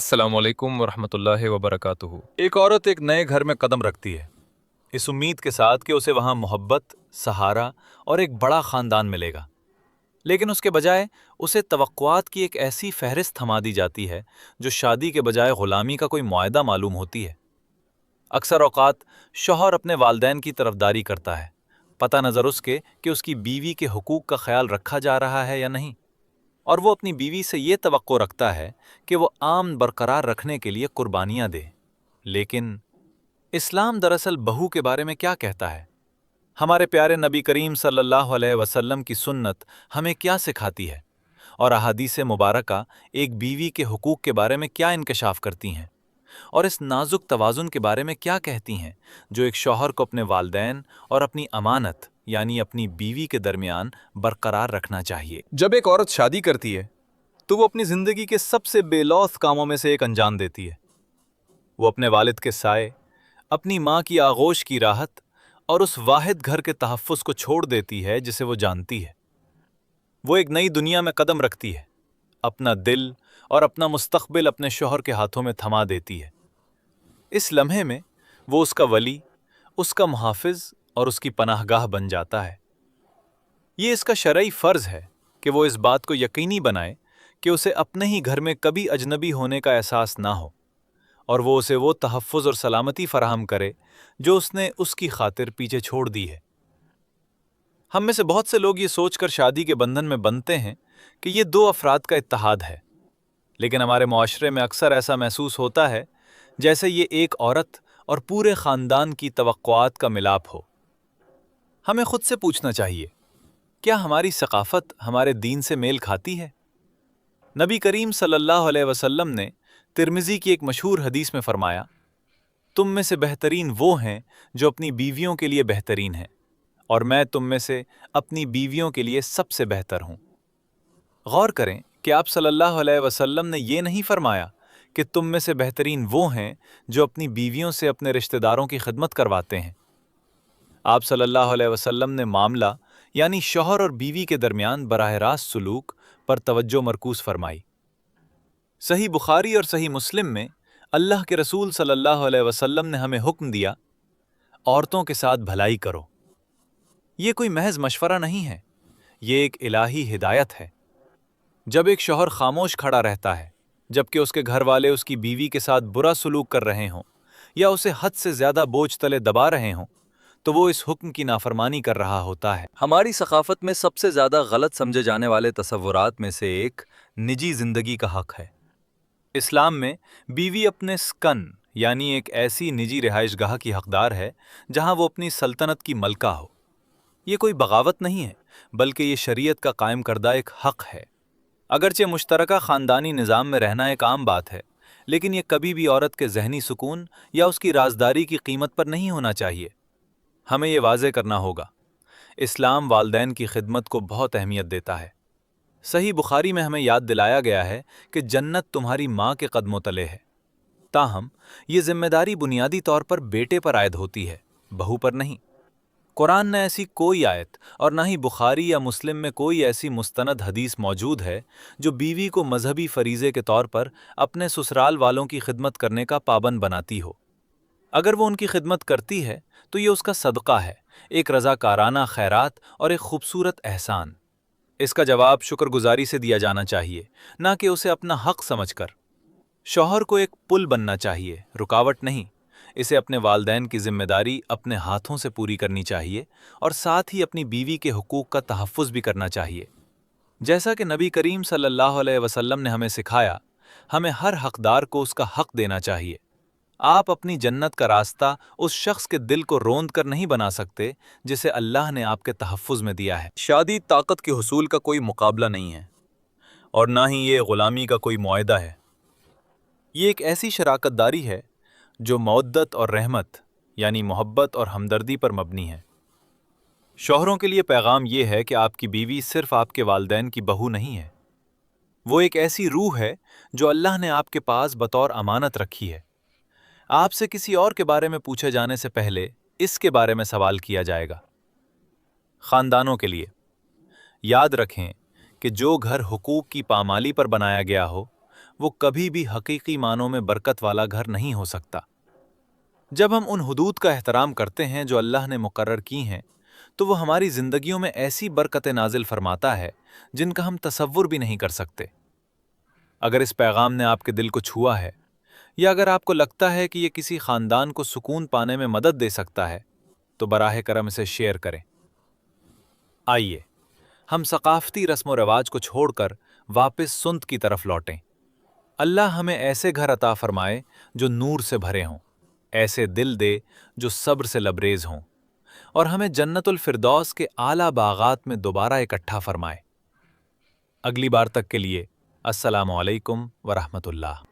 अस्सलाम वालेकुम वरहमतुल्लाहि वबरकातुहू। एक औरत एक नए घर में कदम रखती है, इस उम्मीद के साथ कि उसे वहां मोहब्बत, सहारा और एक बड़ा खानदान मिलेगा। लेकिन उसके बजाय उसे तवक्कुआत की एक ऐसी फहरिस्त थमा दी जाती है जो शादी के बजाय गुलामी का कोई मुआहदा मालूम होती है। अक्सर औकात शौहर अपने वालदैन की तरफदारी करता है, पता नज़र उसके कि उसकी बीवी के हुकूक का ख्याल रखा जा रहा है या नहीं, और वो अपनी बीवी से ये तवक्को रखता है कि वो आमन बरकरार रखने के लिए कुर्बानियां दे। लेकिन इस्लाम दरअसल बहू के बारे में क्या कहता है? हमारे प्यारे नबी करीम सल्लल्लाहु अलैहि वसल्लम की सुन्नत हमें क्या सिखाती है, और अहादीस मुबारका एक बीवी के हुकूक के बारे में क्या इंकशाफ करती हैं, और इस नाजुक तवाजुन के बारे में क्या कहती हैं जो एक शौहर को अपने वालदैन और अपनी अमानत यानी अपनी बीवी के दरमियान बरकरार रखना चाहिए। जब एक औरत शादी करती है तो वो अपनी जिंदगी के सबसे बेलौस कामों में से एक अंजाम देती है। वो अपने वालिद के साए, अपनी माँ की आगोश की राहत और उस वाहिद घर के तहफ़्फ़ुज़ को छोड़ देती है जिसे वो जानती है। वो एक नई दुनिया में कदम रखती है, अपना दिल और अपना मुस्तक़बिल अपने शौहर के हाथों में थमा देती है। इस लम्हे में वो उसका वली, उसका मुहाफ़िज़ और उसकी पनाहगाह बन जाता है। ये इसका शरई फ़र्ज़ है कि वो इस बात को यकीनी बनाए कि उसे अपने ही घर में कभी अजनबी होने का एहसास ना हो, और वो उसे वो तहफ़्फ़ुज़ और सलामती फ़राहम करे जो उसने उसकी खातिर पीछे छोड़ दी है। हम में से बहुत से लोग ये सोचकर शादी के बंधन में बंधते हैं कि ये दो अफराद का इत्तेहाद है, लेकिन हमारे मुआशरे में अक्सर ऐसा महसूस होता है जैसे ये एक औरत और पूरे ख़ानदान की तवक्कुआत का मिलाप हो। हमें खुद से पूछना चाहिए, क्या हमारी सकाफ़त हमारे दीन से मेल खाती है? नबी करीम सल्लल्लाहु अलैहि वसल्लम ने तिर्मिज़ी की एक मशहूर हदीस में फरमाया, तुम में से बेहतरीन वो हैं जो अपनी बीवियों के लिए बेहतरीन हैं, और मैं तुम में से अपनी बीवियों के लिए सबसे बेहतर हूँ। गौर करें कि आप सल्लल्लाहु अलैहि वसल्लम ने ये नहीं फरमाया कि तुम में से बेहतरीन वो हैं जो अपनी बीवियों से अपने रिश्तेदारों की खिदमत करवाते हैं। आप सल्लल्लाहु अलैहि वसल्लम ने मामला यानी शौहर और बीवी के दरमियान बराह रास्त सलूक पर तवज्जो मरकूज़ फरमाई। सही बुखारी और सही मुस्लिम में अल्लाह के रसूल सल्लल्लाहु अलैहि वसल्लम ने हमें हुक्म दिया, औरतों के साथ भलाई करो। ये कोई महज मशवरा नहीं है, ये एक इलाही हिदायत है। जब एक शौहर खामोश खड़ा रहता है जबकि उसके घर वाले उसकी बीवी के साथ बुरा सलूक कर रहे हों या उसे हद से ज़्यादा बोझ तले दबा रहे हों, तो वो इस हुक्म की नाफरमानी कर रहा होता है। हमारी सकाफत में सबसे ज़्यादा गलत समझे जाने वाले तसव्वुरात में से एक निजी ज़िंदगी का हक है। इस्लाम में बीवी अपने स्कन यानी एक ऐसी निजी रिहाइशगाह की हकदार है जहां वो अपनी सल्तनत की मलका हो। ये कोई बगावत नहीं है, बल्कि ये शरीयत का कायम करदा एक हक है। अगरचे मुश्तरका ख़ानदानी निज़ाम में रहना एक आम बात है, लेकिन ये कभी भी औरत के जहनी सुकून या उसकी राजदारी की कीमत पर नहीं होना चाहिए। हमें ये वाज़े करना होगा, इस्लाम वालदैन की खिदमत को बहुत अहमियत देता है। सही बुखारी में हमें याद दिलाया गया है कि जन्नत तुम्हारी माँ के कदमों तले है। ताहम ये जिम्मेदारी बुनियादी तौर पर बेटे पर आयद होती है, बहू पर नहीं। कुरान ने ऐसी कोई आयत और ना ही बुखारी या मुस्लिम में कोई ऐसी मुस्तनद हदीस मौजूद है जो बीवी को मजहबी फरीज़े के तौर पर अपने ससुराल वालों की खिदमत करने का पाबंद बनाती हो। अगर वो उनकी खिदमत करती है तो ये उसका सदका है, एक रज़ाकाराना खैरात और एक खूबसूरत एहसान। इसका जवाब शुक्रगुजारी से दिया जाना चाहिए, ना कि उसे अपना हक समझकर। शौहर को एक पुल बनना चाहिए, रुकावट नहीं। इसे अपने वालदैन की जिम्मेदारी अपने हाथों से पूरी करनी चाहिए और साथ ही अपनी बीवी के हुकूक का तहफ़्फ़ुज़ भी करना चाहिए। जैसा कि नबी करीम सल्लल्लाहु अलैहि वसल्लम ने हमें सिखाया, हमें हर हकदार को उसका हक देना चाहिए। आप अपनी जन्नत का रास्ता उस शख्स के दिल को रोंद कर नहीं बना सकते जिसे अल्लाह ने आपके तहफ़्फ़ुज़ में दिया है। शादी ताकत के हुसूल का कोई मुकाबला नहीं है, और ना ही ये ग़ुलामी का कोई मुआहदा है। ये एक ऐसी शराकतदारी है जो मवद्दत और रहमत यानी मोहब्बत और हमदर्दी पर मबनी है। शौहरों के लिए पैगाम ये है कि आपकी बीवी सिर्फ आपके वालदैन की बहू नहीं है, वो एक ऐसी रूह है जो अल्लाह ने आपके पास बतौर अमानत रखी है। आपसे किसी और के बारे में पूछे जाने से पहले इसके बारे में सवाल किया जाएगा। ख़ानदानों के लिए याद रखें कि जो घर हुकूक की पामाली पर बनाया गया हो وہ کبھی بھی حقیقی معنوں میں برکت والا گھر نہیں ہو سکتا۔ جب ہم ان حدود کا احترام کرتے ہیں جو اللہ نے مقرر کی ہیں، تو وہ ہماری زندگیوں میں ایسی برکتیں نازل فرماتا ہے جن کا ہم تصور بھی نہیں کر سکتے۔ اگر اس پیغام نے آپ کے دل کو چھوا ہے، یا اگر آپ کو لگتا ہے کہ یہ کسی خاندان کو سکون پانے میں مدد دے سکتا ہے، تو براہ کرم اسے شیئر کریں۔ آئیے ہم ثقافتی رسم و رواج کو چھوڑ کر واپس سنت کی طرف لوٹیں۔ اللہ ہمیں ایسے گھر عطا فرمائے جو نور سے بھرے ہوں، ایسے دل دے جو صبر سے لبریز ہوں، اور ہمیں جنت الفردوس کے اعلیٰ باغات میں دوبارہ اکٹھا فرمائے۔ اگلی بار تک کے لیے السلام علیکم ورحمۃ اللہ۔